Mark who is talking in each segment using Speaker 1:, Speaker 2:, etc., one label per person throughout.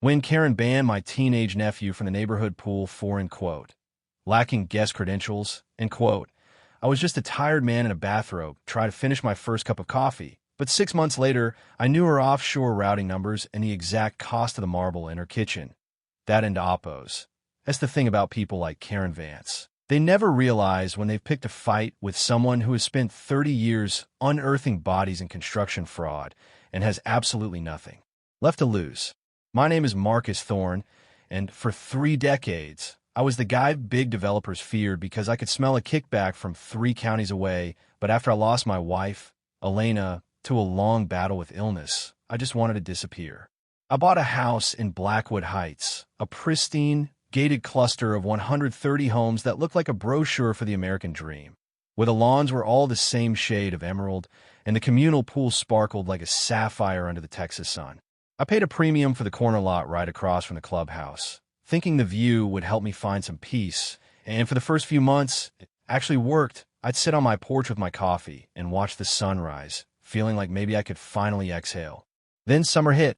Speaker 1: When Karen banned my teenage nephew from the neighborhood pool for, lacking guest credentials, I was just a tired man in a bathrobe, trying to finish my first cup of coffee. But 6 months later, I knew her offshore routing numbers and the exact cost of the marble in her kitchen. That and oppos. That's the thing about people like Karen Vance. They never realize when they've picked a fight with someone who has spent 30 years unearthing bodies in construction fraud and has absolutely nothing left to lose. My name is Marcus Thorne, and for 3 decades, I was the guy big developers feared because I could smell a kickback from 3 counties away, but after I lost my wife, Elena, to a long battle with illness, I just wanted to disappear. I bought a house in Blackwood Heights, a pristine, gated cluster of 130 homes that looked like a brochure for the American dream, where the lawns were all the same shade of emerald and the communal pool sparkled like a sapphire under the Texas sun. I paid a premium for the corner lot right across from the clubhouse, thinking the view would help me find some peace, and for the first few months, it actually worked. I'd sit on my porch with my coffee and watch the sunrise, feeling like maybe I could finally exhale. Then summer hit,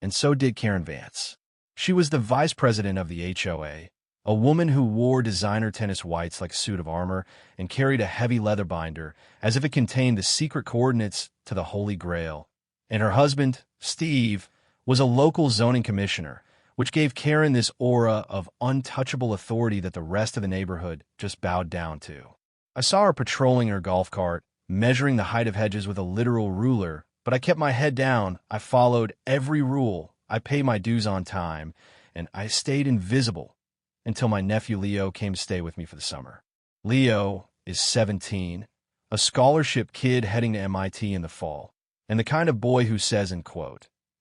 Speaker 1: and so did Karen Vance. She was the vice president of the HOA, a woman who wore designer tennis whites like a suit of armor and carried a heavy leather binder as if it contained the secret coordinates to the Holy Grail. And her husband, Steve, was a local zoning commissioner, which gave Karen this aura of untouchable authority that the rest of the neighborhood just bowed down to. I saw her patrolling her golf cart, measuring the height of hedges with a literal ruler, but I kept my head down. I followed every rule. I paid my dues on time, and I stayed invisible until my nephew Leo came to stay with me for the summer. Leo is 17, a scholarship kid heading to MIT in the fall, and the kind of boy who says,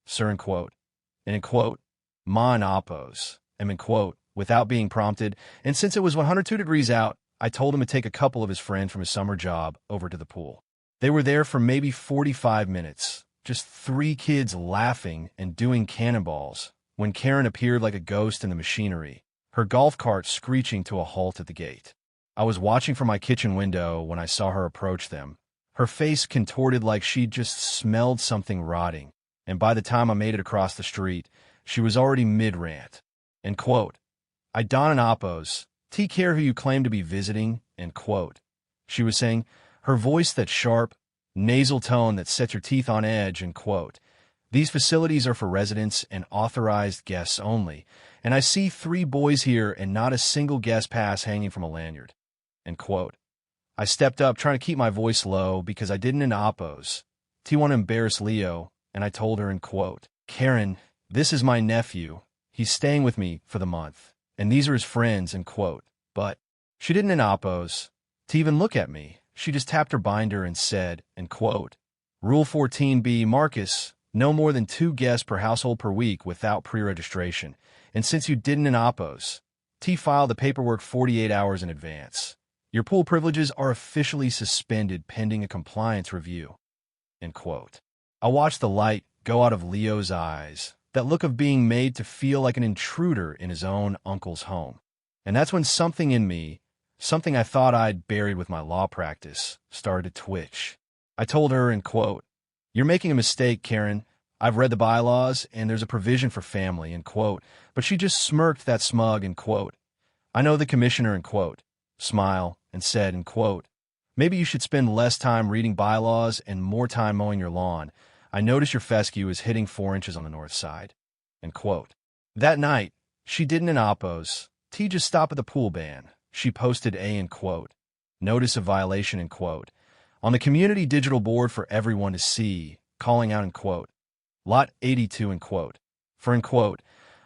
Speaker 1: sir, and ma and oppos, without being prompted, and since it was 102 degrees out, I told him to take a couple of his friends from his summer job over to the pool. They were there for maybe 45 minutes, just 3 kids laughing and doing cannonballs, when Karen appeared like a ghost in the machinery, her golf cart screeching to a halt at the gate. I was watching from my kitchen window when I saw her approach them, her face contorted like she'd just smelled something rotting, and by the time I made it across the street, she was already mid-rant. I don an oppos, take care who you claim to be visiting, she was saying, her voice that sharp, nasal tone that sets your teeth on edge, these facilities are for residents and authorized guests only, and I see 3 boys here and not a single guest pass hanging from a lanyard, I stepped up trying to keep my voice low because I didn't in oppos. Want to embarrass Leo, and I told her, Karen, this is my nephew. He's staying with me for the month, and these are his friends, but she didn't in oppos to even look at me. She just tapped her binder and said, Rule 14b, Marcus, no more than 2 guests per household per week without pre-registration. And since you didn't in oppos, file the paperwork 48 hours in advance. Your pool privileges are officially suspended pending a compliance review. I watched the light go out of Leo's eyes, that look of being made to feel like an intruder in his own uncle's home. And that's when something in me, something I thought I'd buried with my law practice, started to twitch. I told her, you're making a mistake, Karen. I've read the bylaws, and there's a provision for family, but she just smirked that smug, I know the commissioner, smile, and said, maybe you should spend less time reading bylaws and more time mowing your lawn. I notice your fescue is hitting 4 inches on the north side, That night, she didn't in oppos. Just stop at the pool ban. She posted a, notice of violation, on the community digital board for everyone to see, calling out, lot 82, for,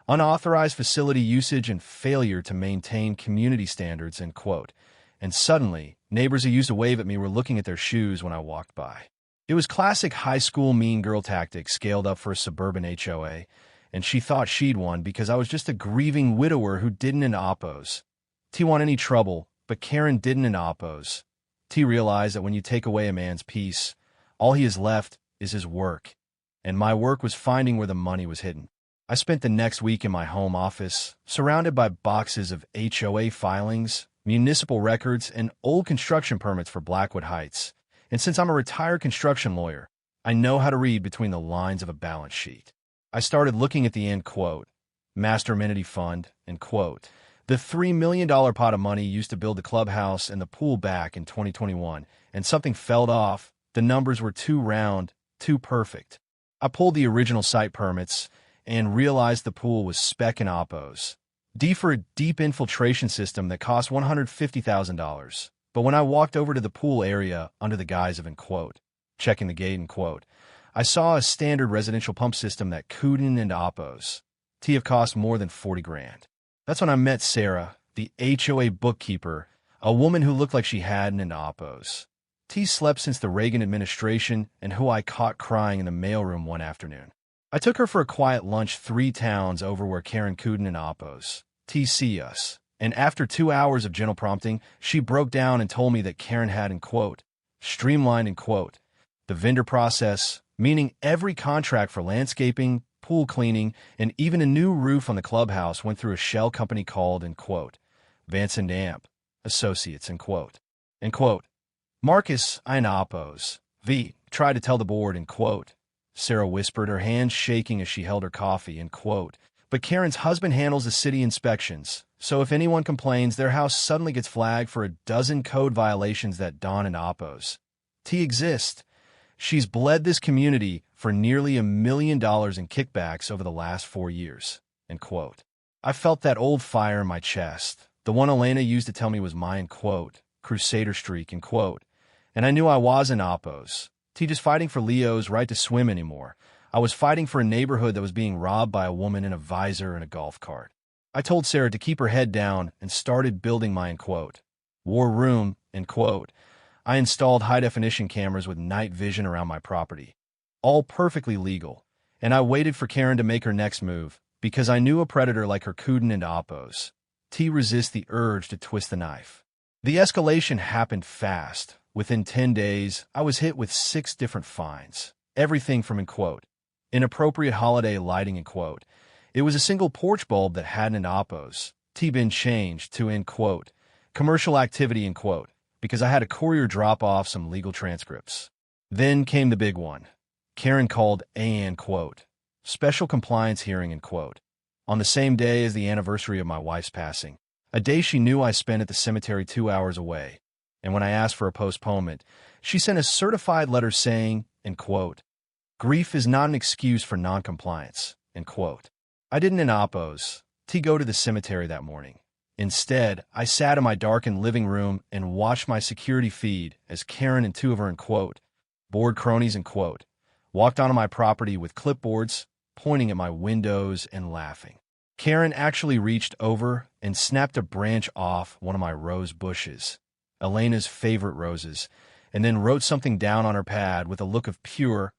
Speaker 1: unauthorized facility usage and failure to maintain community standards, and suddenly, neighbors who used to wave at me were looking at their shoes when I walked by. It was classic high school mean girl tactics scaled up for a suburban HOA, and she thought she'd won because I was just a grieving widower who didn't in oppos. Want any trouble, but Karen didn't in oppos. Realized that when you take away a man's peace, all he has left is his work, and my work was finding where the money was hidden. I spent the next week in my home office, surrounded by boxes of HOA filings, municipal records, and old construction permits for Blackwood Heights. And since I'm a retired construction lawyer, I know how to read between the lines of a balance sheet. I started looking at the end, Master Amenity Fund, end quote. The $3 million pot of money used to build the clubhouse and the pool back in 2021, and something fell off. The numbers were too round, too perfect. I pulled the original site permits and realized the pool was spec and oppos. D for a deep infiltration system that cost $150,000. But when I walked over to the pool area under the guise of, end quote, checking the gate, end quote, I saw a standard residential pump system that couldn't and oppos. T have cost more than 40 grand. That's when I met Sarah, the HOA bookkeeper, a woman who looked like she hadn't and oppos. T slept since the Reagan administration and who I caught crying in the mailroom one afternoon. I took her for a quiet lunch 3 towns over where Karen Kuden and oppos. T see us. And after 2 hours of gentle prompting, she broke down and told me that Karen had, end quote, streamlined, end quote, the vendor process, meaning every contract for landscaping, pool cleaning, and even a new roof on the clubhouse went through a shell company called, end quote, Vance and Damp Associates, end quote. End quote. Marcus, I and oppos. V tried to tell the board, end quote. Sarah whispered, her hands shaking as she held her coffee, end quote. But Karen's husband handles the city inspections, so if anyone complains, their house suddenly gets flagged for a dozen code violations that Don and oppos. T exist. She's bled this community for nearly $1 million in kickbacks over the last 4 years, end quote. I felt that old fire in my chest, the one Elena used to tell me was my, end quote, crusader streak, end quote. And I knew I wasn't oppos. T just fighting for Leo's right to swim anymore. I was fighting for a neighborhood that was being robbed by a woman in a visor and a golf cart. I told Sarah to keep her head down and started building my, end quote, war room, end quote. I installed high-definition cameras with night vision around my property. All perfectly legal. And I waited for Karen to make her next move, because I knew a predator like her Kuden and oppos. T resist the urge to twist the knife. The escalation happened fast. Within 10 days, I was hit with 6 different fines. Everything from, end quote, inappropriate holiday lighting, end quote. It was a single porch bulb that hadn't an oppos. T been changed to, end quote, commercial activity, end quote, because I had a courier drop off some legal transcripts. Then came the big one. Karen called a, end quote, special compliance hearing, end quote, on the same day as the anniversary of my wife's passing, a day she knew I spent at the cemetery 2 hours away. And when I asked for a postponement, she sent a certified letter saying, end quote, grief is not an excuse for noncompliance, end quote. I didn't in oppos T go to the cemetery that morning. Instead, I sat in my darkened living room and watched my security feed as Karen and 2 of her, end quote, board cronies, end quote, walked onto my property with clipboards, pointing at my windows and laughing. Karen actually reached over and snapped a branch off one of my rose bushes, Elena's favorite roses, and then wrote something down on her pad with a look of pure,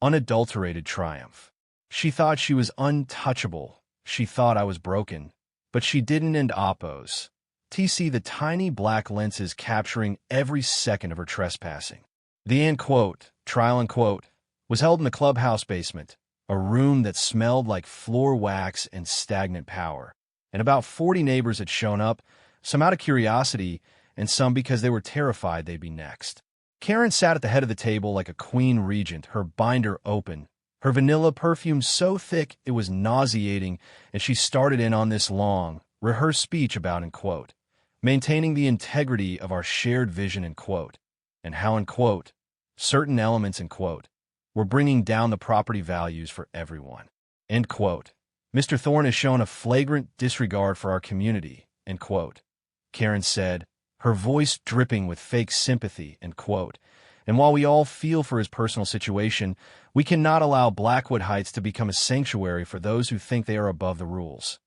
Speaker 1: unadulterated triumph. She thought she was untouchable. She thought I was broken. But she didn't end oppos. TC the tiny black lenses capturing every second of her trespassing. The, end quote, trial, end quote, was held in the clubhouse basement, a room that smelled like floor wax and stagnant power. And about 40 neighbors had shown up, some out of curiosity, and some because they were terrified they'd be next. Karen sat at the head of the table like a queen regent, her binder open, her vanilla perfume so thick it was nauseating, and she started in on this long, rehearsed speech about, end quote, maintaining the integrity of our shared vision, end quote, and how, end quote, certain elements, end quote, were bringing down the property values for everyone, end quote. Mr. Thorne has shown a flagrant disregard for our community, end quote, Karen said, her voice dripping with fake sympathy, end quote. And while we all feel for his personal situation, we cannot allow Blackwood Heights to become a sanctuary for those who think they are above the rules.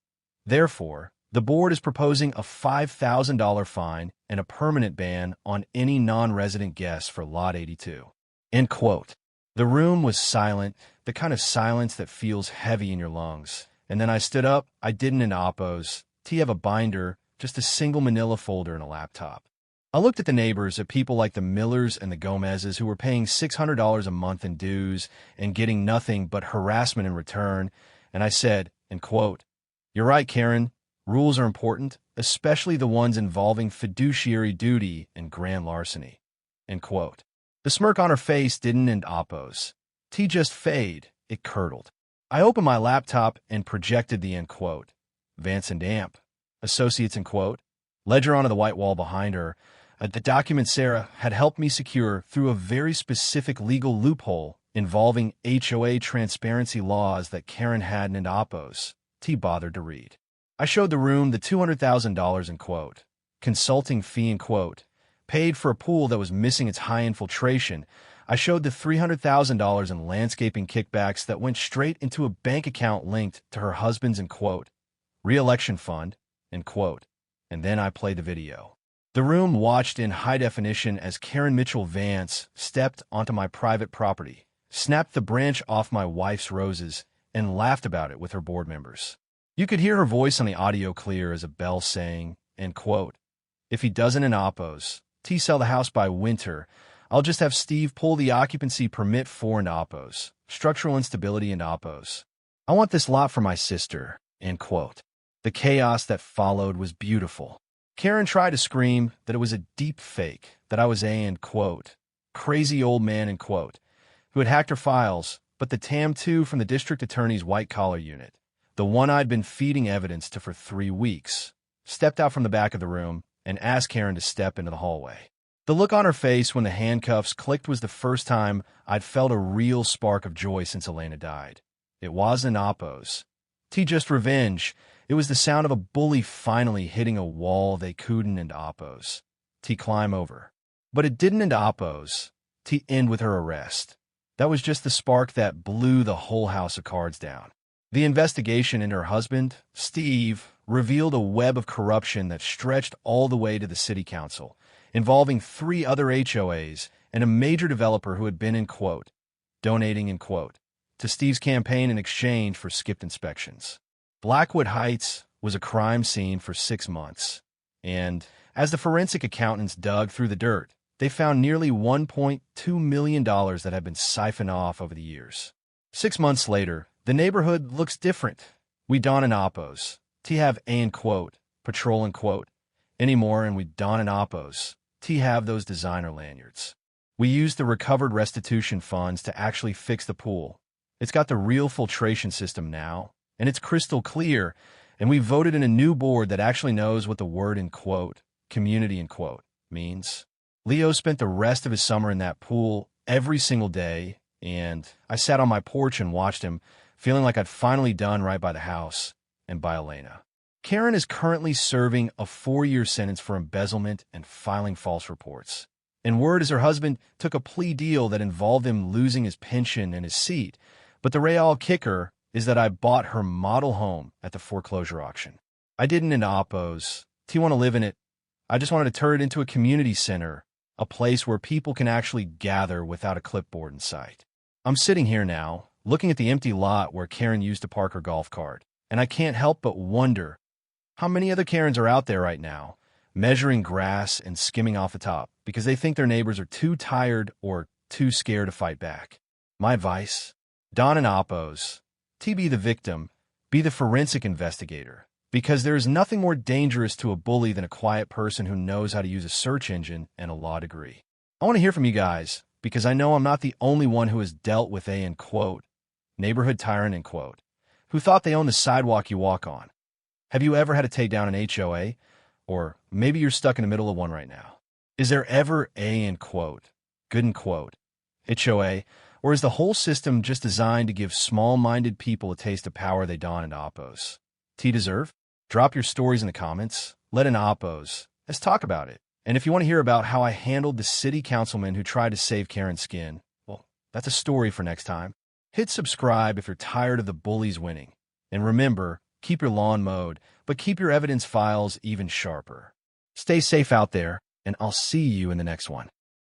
Speaker 1: Therefore, the board is proposing a $5,000 fine and a permanent ban on any non-resident guests for Lot 82. End quote. The room was silent, the kind of silence that feels heavy in your lungs. And then I stood up. I didn't in oppos. T have a binder, just a single manila folder and a laptop. I looked at the neighbors, at people like the Millers and the Gomezes who were paying $600 a month in dues and getting nothing but harassment in return, and I said, end quote, you're right, Karen, rules are important, especially the ones involving fiduciary duty and grand larceny, end quote. The smirk on her face didn't end oppos. T just fade, it curdled. I opened my laptop and projected the end quote. Vance and Damp, Associates end quote. Ledger onto the white wall behind her. The document Sarah had helped me secure through a very specific legal loophole involving HOA transparency laws that Karen Hadden and Oppos T bothered to read. I showed the room the $200,000 in quote, consulting fee in quote, paid for a pool that was missing its high infiltration. I showed the $300,000 in landscaping kickbacks that went straight into a bank account linked to her husband's in quote, re-election fund, in quote, and then I played the video. The room watched in high definition as Karen Mitchell Vance stepped onto my private property, snapped the branch off my wife's roses, and laughed about it with her board members. You could hear her voice on the audio clear as a bell saying, end quote, if he doesn't in Oppos, T sell the house by winter, I'll just have Steve pull the occupancy permit for and Oppos, structural instability and Oppos. I want this lot for my sister, end quote. The chaos that followed was beautiful. Karen tried to scream that it was a deep fake, that I was a, end quote, crazy old man, end quote, who had hacked her files, but the TAM2 from the district attorney's white-collar unit, the one I'd been feeding evidence to for 3 weeks, stepped out from the back of the room and asked Karen to step into the hallway. The look on her face when the handcuffs clicked was the first time I'd felt a real spark of joy since Elena died. It wasn't Oppos. T just revenge. It was the sound of a bully finally hitting a wall they couldn't end Oppos. T climb over. But it didn't end Oppos. T end with her arrest. That was just the spark that blew the whole house of cards down. The investigation into her husband, Steve, revealed a web of corruption that stretched all the way to the city council, involving 3 other HOAs and a major developer who had been, in quote, donating, in quote, to Steve's campaign in exchange for skipped inspections. Blackwood Heights was a crime scene for 6 months, and as the forensic accountants dug through the dirt, they found nearly $1.2 million that had been siphoned off over the years. 6 months later, the neighborhood looks different. We don in Oppos. T have a, in quote, patrol, in quote, anymore, and we don in Oppos. T have those designer lanyards. We used the recovered restitution funds to actually fix the pool. It's got the real filtration system now, and it's crystal clear, and we voted in a new board that actually knows what the word, in quote, community, in quote, means. Leo spent the rest of his summer in that pool every single day, and I sat on my porch and watched him, feeling like I'd finally done right by the house and by Elena. Karen is currently serving a 4-year sentence for embezzlement and filing false reports. And word is her husband took a plea deal that involved him losing his pension and his seat, but the real kicker is that I bought her model home at the foreclosure auction. I didn't in Oppos. T want to live in it. I just wanted to turn it into a community center, a place where people can actually gather without a clipboard in sight. I'm sitting here now, looking at the empty lot where Karen used to park her golf cart, and I can't help but wonder how many other Karens are out there right now, measuring grass and skimming off the top because they think their neighbors are too tired or too scared to fight back. My advice? Don and Oppos. T be the victim, be the forensic investigator, because there is nothing more dangerous to a bully than a quiet person who knows how to use a search engine and a law degree. I want to hear from you guys, because I know I'm not the only one who has dealt with a, in quote, neighborhood tyrant, in quote, who thought they owned the sidewalk you walk on. Have you ever had to take down an HOA? Or maybe you're stuck in the middle of one right now. Is there ever a, in quote, good, in quote, HOA? Or is the whole system just designed to give small-minded people a taste of power they don in Oppos? T deserve? Drop your stories in the comments. Let in Oppos. Let's talk about it. And if you want to hear about how I handled the city councilman who tried to save Karen's skin, well, that's a story for next time. Hit subscribe if you're tired of the bullies winning. And remember, keep your lawn mowed, but keep your evidence files even sharper. Stay safe out there, and I'll see you in the next one.